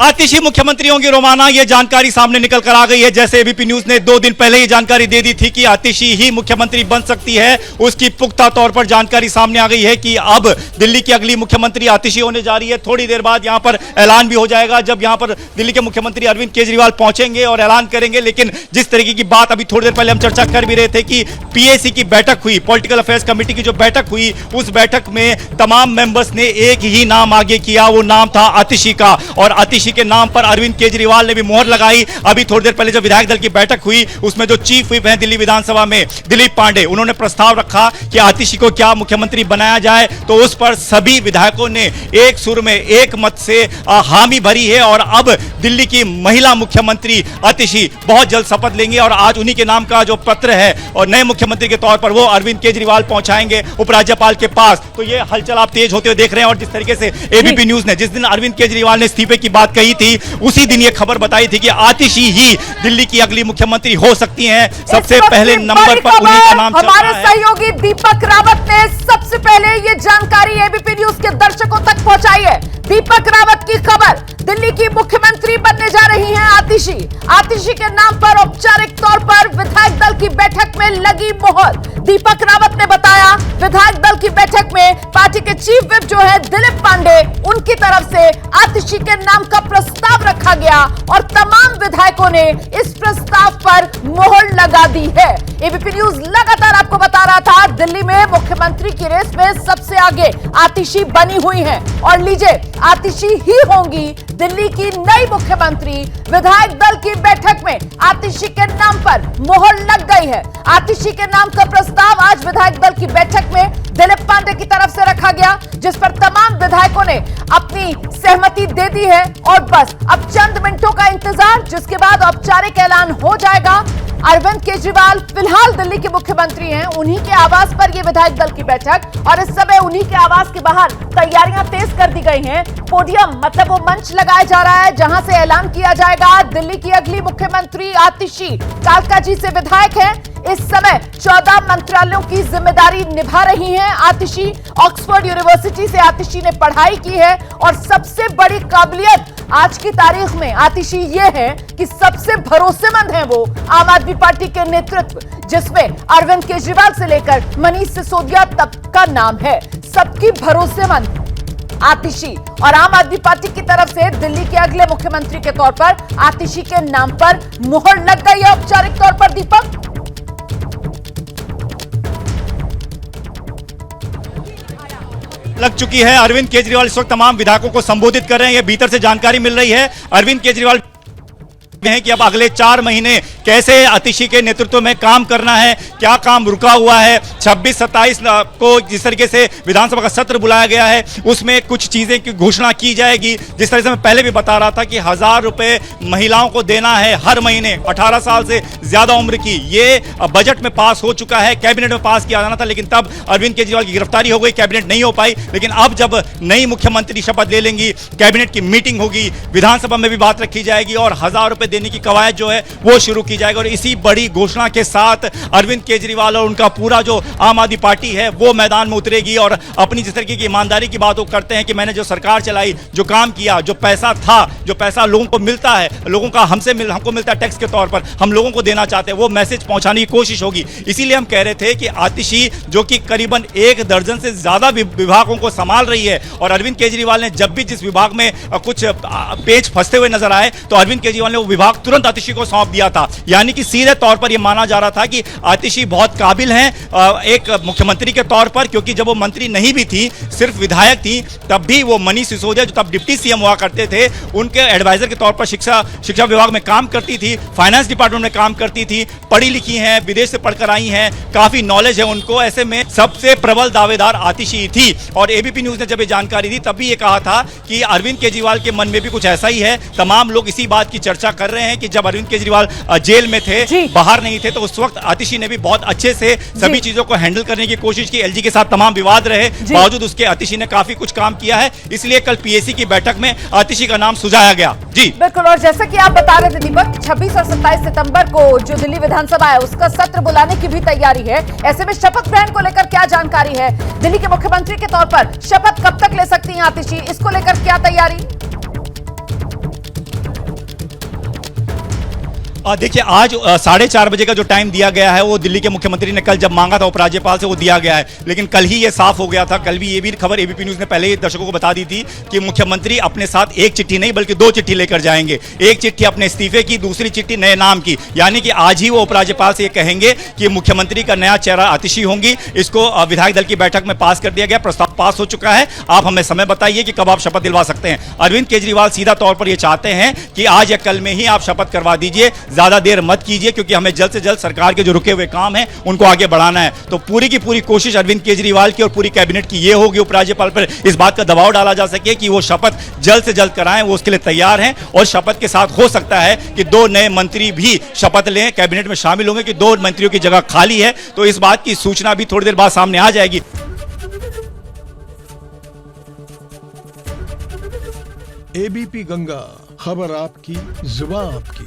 आतिशी मुख्यमंत्री होंगे रोमाना, यह जानकारी सामने निकल कर आ गई है। जैसे एबीपी न्यूज ने 2 दिन पहले ही जानकारी दे दी थी कि आतिशी ही मुख्यमंत्री बन सकती है, उसकी पुख्ता तौर पर जानकारी सामने आ गई है कि अब दिल्ली की अगली मुख्यमंत्री आतिशी होने जा रही है। थोड़ी देर बाद यहां पर ऐलान भी हो जाएगा जब यहां पर दिल्ली के मुख्यमंत्री अरविंद केजरीवाल पहुंचेंगे और ऐलान करेंगे। लेकिन जिस तरीके की बात अभी थोड़ी देर पहले हम चर्चा कर भी रहे थे कि पीएसी की बैठक हुई, पॉलिटिकल अफेयर्स कमेटी की जो बैठक हुई, उस बैठक में तमाम मेंबर्स ने एक ही नाम आगे किया, वो नाम था आतिशी का। और आतिशी के नाम पर अरविंद केजरीवाल ने भी मोहर लगाई। अभी थोड़ी देर पहले जो विधायक दल की बैठक हुई उसमें जो चीफ व्हिप हैं दिल्ली विधानसभा में दिलीप पांडे, उन्होंने प्रस्ताव रखा कि आतिशी को क्या मुख्यमंत्री बनाया जाए, तो उस पर सभी विधायकों ने एक सुर में एक मत से हामी भरी है। और अब दिल्ली की महिला मुख्यमंत्री आतिशी बहुत जल्द शपथ लेंगे और आज उन्हीं के नाम का जो पत्र है और नए मुख्यमंत्री के तौर पर वो अरविंद केजरीवाल पहुंचाएंगे उपराज्यपाल के पास। तो ये हलचल आप तेज होते हुए देख रहे हैं। और जिस तरीके से एबीपी न्यूज ने जिस दिन अरविंद केजरीवाल ने इस्तीफे की बात कही थी, उसी दिन ये खबर बताई थी कि आतिशी ही दिल्ली की अगली मुख्यमंत्री हो सकती हैं। सबसे पहले नंबर पर उन्हीं का नाम चल रहा है। हमारे सहयोगी दीपक रावत ने सबसे पहले ये जानकारी एबीपी न्यूज के दर्शकों तक पहुंचाई है। दीपक रावत की खबर, दिल्ली की मुख्यमंत्री बनने जा रही हैं आतिशी। आतिशी के नाम पर औपचारिक तौर पर विधायक दल की बैठक में लगी मोहर। दीपक रावत ने बताया विधायक दल की बैठक में पार्टी के चीफ व्हिप जो है दिलीप पांडे, उनकी तरफ से आतिशी के नाम का प्रस्ताव रखा गया और तमाम विधायकों ने इस प्रस्ताव पर मोहर लगा दी है। एबीपी न्यूज लगातार आपको बता रहा था दिल्ली में मुख्यमंत्री की रेस में सबसे आगे आतिशी बनी हुई है। और लीजिए, आतिशी ही होंगी दिल्ली की नई मुख्यमंत्री। विधायक दल की बैठक में आतिशी के नाम पर मोहर लग गई है। आतिशी के नाम का प्रस्ताव आज विधायक दल की बैठक में दिलीप पांडे की तरफ से रखा गया, जिस पर तमाम विधायकों ने अपनी सहमति दे दी है। और बस अब चंद मिनटों का इंतजार, जिसके बाद औपचारिक ऐलान हो जाएगा। अरविंद केजरीवाल फिलहाल दिल्ली के मुख्यमंत्री हैं, उन्हीं के आवास पर यह विधायक दल की बैठक और इस समय उन्हीं के आवास के बाहर तैयारियां तेज कर दी गई हैं। पोडियम मतलब वो मंच लगाया जा रहा है जहां से ऐलान किया जाएगा दिल्ली की अगली मुख्यमंत्री आतिशी कालकाजी से विधायक है। इस समय 14 मंत्रालयों की जिम्मेदारी निभा रही हैं आतिशी। ऑक्सफोर्ड यूनिवर्सिटी से आतिशी ने पढ़ाई की है और सबसे बड़ी काबिलियत आज की तारीख में आतिशी ये है कि सबसे भरोसेमंद हैं वो आम आदमी पार्टी के नेतृत्व, जिसमें अरविंद केजरीवाल से लेकर मनीष सिसोदिया तक का नाम है। सबकी भरोसेमंद आतिशी और आम आदमी पार्टी की तरफ से दिल्ली के अगले मुख्यमंत्री के तौर पर आतिशी के नाम पर मोहर लग गई है औपचारिक तौर पर। दीपक, लग चुकी है। अरविंद केजरीवाल इस वक्त तमाम विधायकों को संबोधित कर रहे हैं। ये भीतर से जानकारी मिल रही है। अरविंद केजरीवाल हैं कि अब अगले 4 महीने कैसे आतिशी के नेतृत्व में काम करना है, क्या काम रुका हुआ है। 26-27 को जिस तरीके से विधानसभा का सत्र बुलाया गया है उसमें कुछ चीजें की घोषणा की जाएगी। जिस तरह से मैं पहले भी बता रहा था कि 1000 रुपए महिलाओं को देना है हर महीने 18 साल से ज्यादा उम्र की। ये बजट में पास हो चुका है, कैबिनेट में पास किया जाना था, लेकिन तब अरविंद केजरीवाल की गिरफ्तारी हो गई, कैबिनेट नहीं हो पाई। लेकिन अब जब नई मुख्यमंत्री शपथ ले लेंगी, कैबिनेट की मीटिंग होगी, विधानसभा में भी बात रखी जाएगी और 1000 रुपए देने की कवायद जो है वो शुरू की जाएगी। और इसी बड़ी घोषणा के साथ अरविंद केजरीवाल और उनका पूरा जो आम आदमी पार्टी है वो मैदान में उतरेगी और अपनी जिस तरीके की ईमानदारी की बात वो करते हैं कि मैंने जो सरकार चलाई, जो काम किया, जो पैसा था, जो पैसा लोगों को मिलता है, लोगों का हमको मिलता है टैक्स के तौर पर, हम लोगों को देना चाहते हैं, वो मैसेज पहुंचाने की कोशिश होगी। इसीलिए हम कह रहे थे कि आतिशी जो कि करीबन 1 दर्जन से ज्यादा विभागों को संभाल रही है और अरविंद केजरीवाल ने जब भी जिस विभाग में कुछ पेच फंसते हुए नजर आए तो अरविंद केजरीवाल ने वो विभाग तुरंत आतिशी को सौंप दिया था। यानी कि सीधे तौर पर यह माना जा रहा था कि आतिशी बहुत काबिल हैं एक मुख्यमंत्री के तौर पर, क्योंकि जब वो मंत्री नहीं भी थी, सिर्फ विधायक थी, तब भी वो मनीष सिसोदिया जो तब डिप्टी सीएम हुआ करते थे, उनके एडवाइजर के तौर पर शिक्षा विभाग में काम करती थी, फाइनेंस डिपार्टमेंट में काम करती थी, पढ़ी लिखी हैं, विदेश से पढ़कर आई हैं, काफी नॉलेज है उनको। ऐसे में सबसे प्रबल दावेदार आतिशी थी। और एबीपी न्यूज ने जब ये जानकारी दी तब भी ये कहा था कि अरविंद केजरीवाल के मन में भी कुछ ऐसा ही है। तमाम लोग इसी बात की चर्चा कर रहे हैं कि जब अरविंद केजरीवाल जेल में थे, बाहर नहीं थे, तो उस वक्त आतिशी ने भी बहुत अच्छे से सभी चीजों को हैंडल करने की कोशिश की। एलजी के साथ तमाम विवाद रहे, बावजूद उसके आतिशी ने काफी कुछ काम किया है। इसलिए कल पीएसी की बैठक में आतिशी का नाम सुझाया गया। जी बिल्कुल। और जैसा कि आप बता रहे थे दीपक, 26 और 27 सितंबर को जो दिल्ली विधानसभा है उसका सत्र बुलाने की भी तैयारी है। ऐसे में शपथ ग्रहण को लेकर क्या जानकारी है? दिल्ली के मुख्यमंत्री के तौर पर शपथ कब तक ले सकती हैं आतिशी, इसको लेकर क्या तैयारी? देखिए आज 4:30 बजे का जो टाइम दिया गया है वो दिल्ली के मुख्यमंत्री ने कल जब मांगा था उपराज्यपाल से वो दिया गया है, लेकिन कल ही ये साफ हो गया था। कल भी ये भी खबर एबीपी न्यूज ने पहले ही दर्शकों को बता दी थी कि मुख्यमंत्री अपने साथ एक चिट्ठी नहीं बल्कि 2 चिट्ठी लेकर जाएंगे। एक चिट्ठी अपने इस्तीफे की, दूसरी चिट्ठी नए नाम की, यानी कि आज ही वो उपराज्यपाल से ये कहेंगे कि मुख्यमंत्री का नया चेहरा आतिशी होंगी। इसको विधायक दल की बैठक में पास कर दिया गया, प्रस्ताव पास हो चुका है। आप हमें समय बताइए कि कब आप शपथ दिलवा सकते हैं। अरविंद केजरीवाल सीधा तौर पर ये चाहते हैं कि आज या कल में ही आप शपथ करवा दीजिए, ज्यादा देर मत कीजिए, क्योंकि हमें जल्द से जल्द सरकार के जो रुके हुए काम हैं उनको आगे बढ़ाना है। तो पूरी की पूरी कोशिश अरविंद केजरीवाल की और पूरी कैबिनेट की ये होगी उपराज्यपाल पर इस बात का दबाव डाला जा सके कि वो शपथ जल्द से जल्द कराएं। वो उसके लिए तैयार हैं और शपथ के साथ हो सकता है कि 2 नए मंत्री भी शपथ लें, कैबिनेट में शामिल होंगे कि 2 मंत्रियों की जगह खाली है। तो इस बात की सूचना भी थोड़ी देर बाद सामने आ जाएगी। एबीपी गंगा, खबर आपकी, जुबान आपकी।